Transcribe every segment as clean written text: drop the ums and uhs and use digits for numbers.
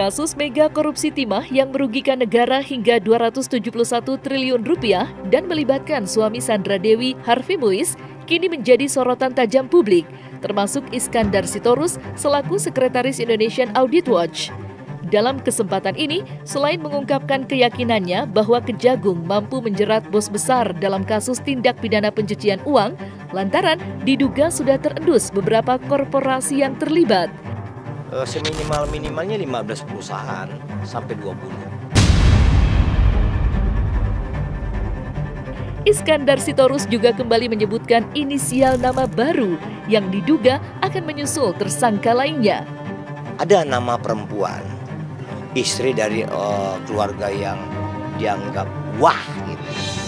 Kasus mega korupsi timah yang merugikan negara hingga 271 triliun rupiah dan melibatkan suami Sandra Dewi, Harvey Muiz, kini menjadi sorotan tajam publik, termasuk Iskandar Sitorus selaku Sekretaris Indonesian Audit Watch. Dalam kesempatan ini, selain mengungkapkan keyakinannya bahwa Kejagung mampu menjerat bos besar dalam kasus tindak pidana pencucian uang, lantaran diduga sudah terendus beberapa korporasi yang terlibat. Seminimal-minimalnya 15 perusahaan sampai 20. Iskandar Sitorus juga kembali menyebutkan inisial nama baru yang diduga akan menyusul tersangka lainnya. Ada nama perempuan, istri dari keluarga yang dianggap wah gitu.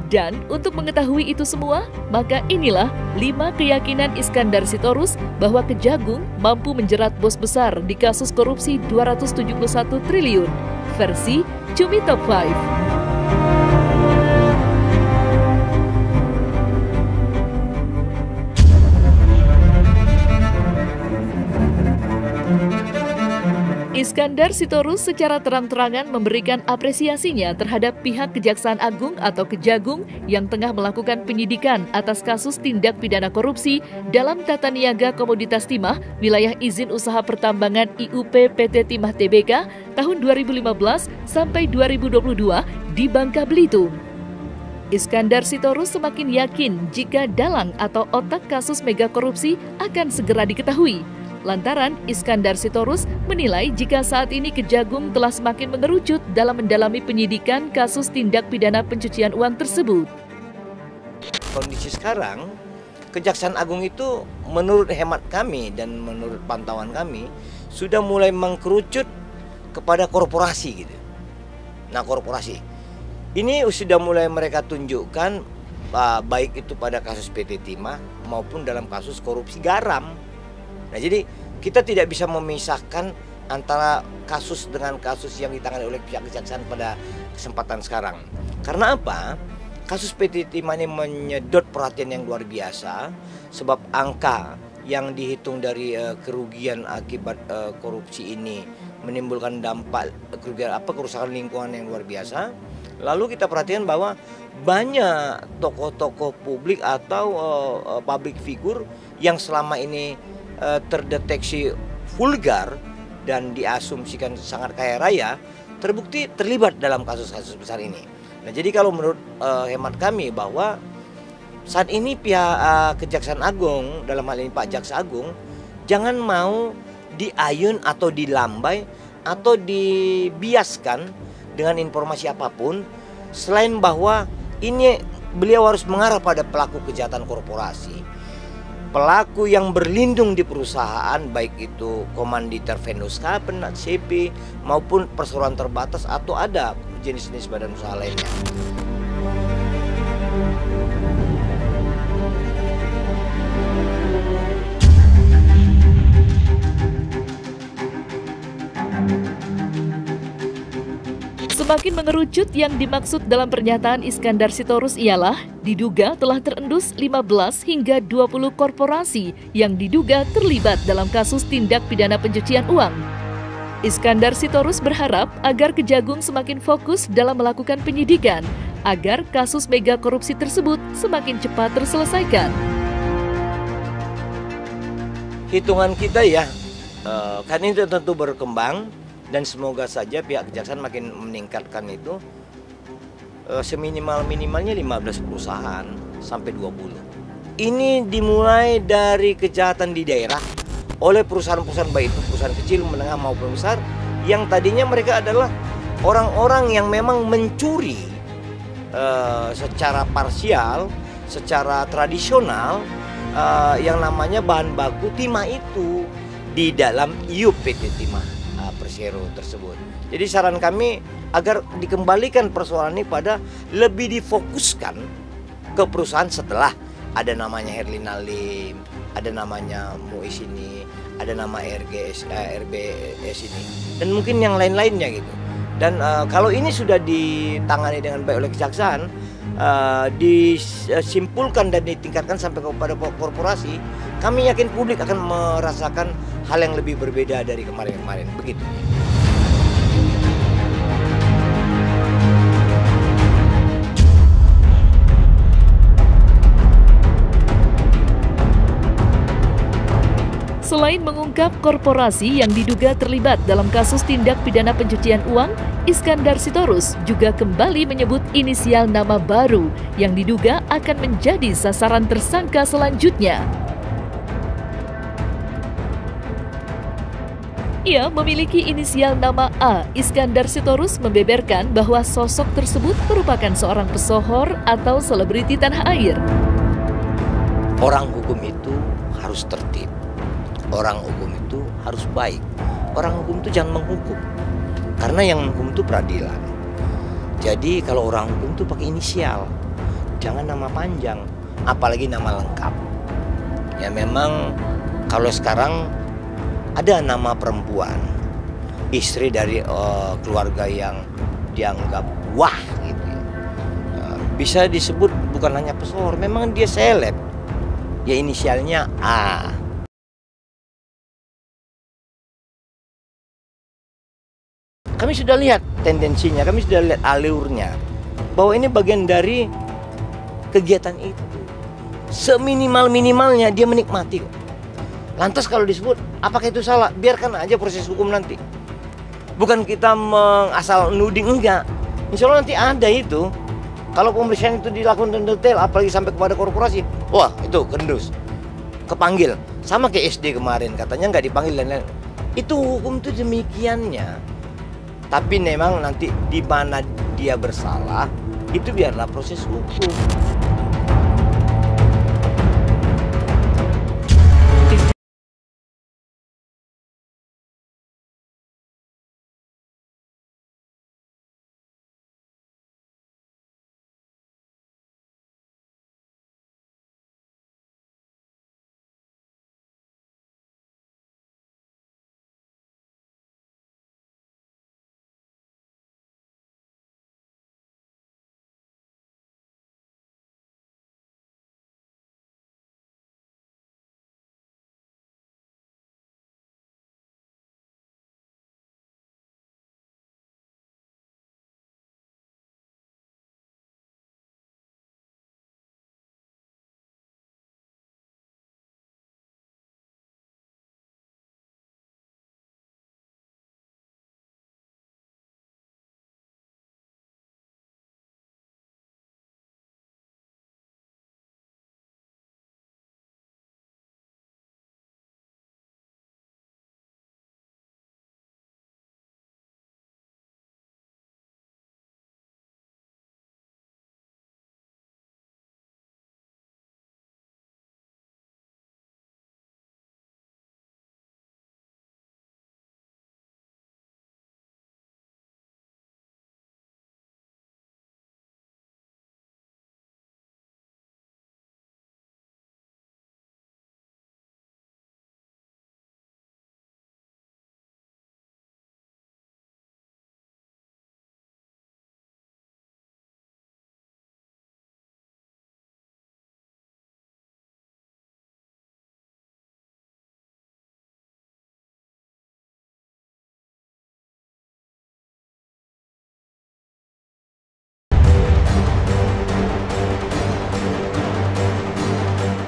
Dan untuk mengetahui itu semua, maka inilah 5 keyakinan Iskandar Sitorus bahwa Kejagung mampu menjerat bos besar di kasus korupsi 271 triliun. Versi Cumi Top 5. Iskandar Sitorus secara terang-terangan memberikan apresiasinya terhadap pihak Kejaksaan Agung atau Kejagung yang tengah melakukan penyidikan atas kasus tindak pidana korupsi dalam tata niaga komoditas timah wilayah izin usaha pertambangan IUP PT Timah Tbk tahun 2015 sampai 2022 di Bangka Belitung. Iskandar Sitorus semakin yakin jika dalang atau otak kasus mega korupsi akan segera diketahui. Lantaran Iskandar Sitorus menilai jika saat ini Kejagung telah semakin mengerucut dalam mendalami penyidikan kasus tindak pidana pencucian uang tersebut. Kondisi sekarang, Kejaksaan Agung itu menurut hemat kami dan menurut pantauan kami sudah mulai mengkerucut kepada korporasi gitu. Nah, korporasi ini sudah mulai mereka tunjukkan baik itu pada kasus PT Timah maupun dalam kasus korupsi garam. Nah, jadi kita tidak bisa memisahkan antara kasus dengan kasus yang ditangani oleh pihak kejaksaan pada kesempatan sekarang. Karena apa? Kasus PT Timah ini menyedot perhatian yang luar biasa sebab angka yang dihitung dari kerugian akibat korupsi ini menimbulkan dampak kerusakan lingkungan yang luar biasa. Lalu kita perhatikan bahwa banyak tokoh-tokoh publik atau public figure yang selama ini terdeteksi vulgar dan diasumsikan sangat kaya raya terbukti terlibat dalam kasus-kasus besar ini. Nah, jadi kalau menurut hemat kami bahwa saat ini pihak Kejaksaan Agung, dalam hal ini Pak Jaksa Agung, jangan mau diayun atau dilambai atau dibiaskan dengan informasi apapun selain bahwa ini beliau harus mengarah pada pelaku kejahatan korporasi. Pelaku yang berlindung di perusahaan, baik itu komanditer Venus Kapen, CP, maupun perseroan terbatas atau ada jenis-jenis badan usaha lainnya. Semakin mengerucut yang dimaksud dalam pernyataan Iskandar Sitorus ialah diduga telah terendus 15 hingga 20 korporasi yang diduga terlibat dalam kasus tindak pidana pencucian uang. Iskandar Sitorus berharap agar Kejagung semakin fokus dalam melakukan penyidikan agar kasus mega korupsi tersebut semakin cepat terselesaikan. Hitungan kita ya, kan ini tentu berkembang. Dan semoga saja pihak kejaksaan makin meningkatkan itu seminimal-minimalnya 15 perusahaan sampai 20. Ini dimulai dari kejahatan di daerah oleh perusahaan-perusahaan baik itu perusahaan kecil, menengah maupun besar yang tadinya mereka adalah orang-orang yang memang mencuri secara parsial, secara tradisional yang namanya bahan baku timah itu di dalam IUP PT Timah Persero tersebut. Jadi saran kami agar dikembalikan persoalan ini pada lebih difokuskan ke perusahaan setelah ada namanya Herlina Lim, ada namanya Muiz ini, ada nama RBS ini, dan mungkin yang lain-lainnya gitu. Dan kalau ini sudah ditangani dengan baik oleh kejaksaan, disimpulkan dan ditingkatkan sampai kepada korporasi, kami yakin publik akan merasakan hal yang lebih berbeda dari kemarin-kemarin, begitu. Selain mengungkap korporasi yang diduga terlibat dalam kasus tindak pidana pencucian uang, Iskandar Sitorus juga kembali menyebut inisial nama baru yang diduga akan menjadi sasaran tersangka selanjutnya. Ia memiliki inisial nama A. Iskandar Sitorus membeberkan bahwa sosok tersebut merupakan seorang pesohor atau selebriti tanah air. Orang hukum itu harus tertib. Orang hukum itu harus baik. Orang hukum itu jangan menghukum. Karena yang menghukum itu peradilan. Jadi kalau orang hukum itu pakai inisial. Jangan nama panjang, apalagi nama lengkap. Ya memang kalau sekarang ada nama perempuan, istri dari keluarga yang dianggap wah gitu. Bisa disebut bukan hanya pesohor, memang dia seleb. Ya inisialnya A. Kami sudah lihat tendensinya, kami sudah lihat alurnya, bahwa ini bagian dari kegiatan itu. Seminimal-minimalnya dia menikmati kok. Lantas kalau disebut, apakah itu salah? Biarkan aja proses hukum nanti. Bukan kita asal nuding, enggak. Insya Allah nanti ada itu. Kalau pemeriksaan itu dilakukan detail, apalagi sampai kepada korporasi, wah itu gendus. Kepanggil. Sama kayak SD kemarin, katanya nggak dipanggil dan lain-lain. Itu hukum itu demikiannya. Tapi memang nanti di mana dia bersalah, itu biarlah proses hukum.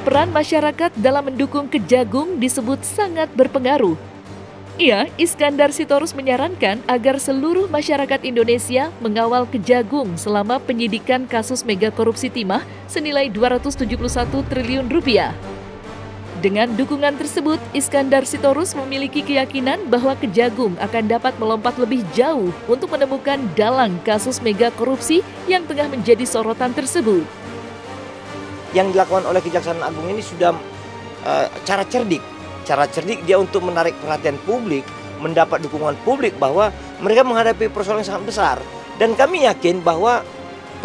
Peran masyarakat dalam mendukung Kejagung disebut sangat berpengaruh. Ia, Iskandar Sitorus menyarankan agar seluruh masyarakat Indonesia mengawal Kejagung selama penyidikan kasus mega korupsi timah senilai 271 triliun rupiah. Dengan dukungan tersebut, Iskandar Sitorus memiliki keyakinan bahwa Kejagung akan dapat melompat lebih jauh untuk menemukan dalang kasus mega korupsi yang tengah menjadi sorotan tersebut. Yang dilakukan oleh Kejaksaan Agung ini sudah cara cerdik dia untuk menarik perhatian publik, mendapat dukungan publik bahwa mereka menghadapi persoalan yang sangat besar. Dan kami yakin bahwa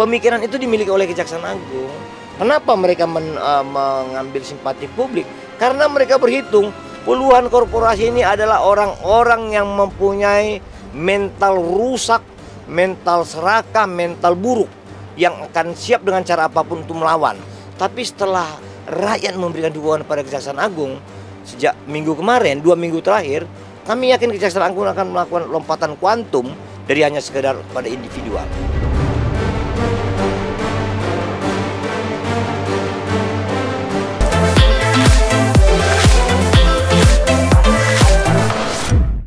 pemikiran itu dimiliki oleh Kejaksaan Agung. Kenapa mereka mengambil simpati publik? Karena mereka berhitung puluhan korporasi ini adalah orang-orang yang mempunyai mental rusak, mental serakah, mental buruk, yang akan siap dengan cara apapun untuk melawan. Tapi setelah rakyat memberikan dukungan pada Kejaksaan Agung, sejak minggu kemarin, 2 minggu terakhir, kami yakin Kejaksaan Agung akan melakukan lompatan kuantum dari hanya sekedar pada individual.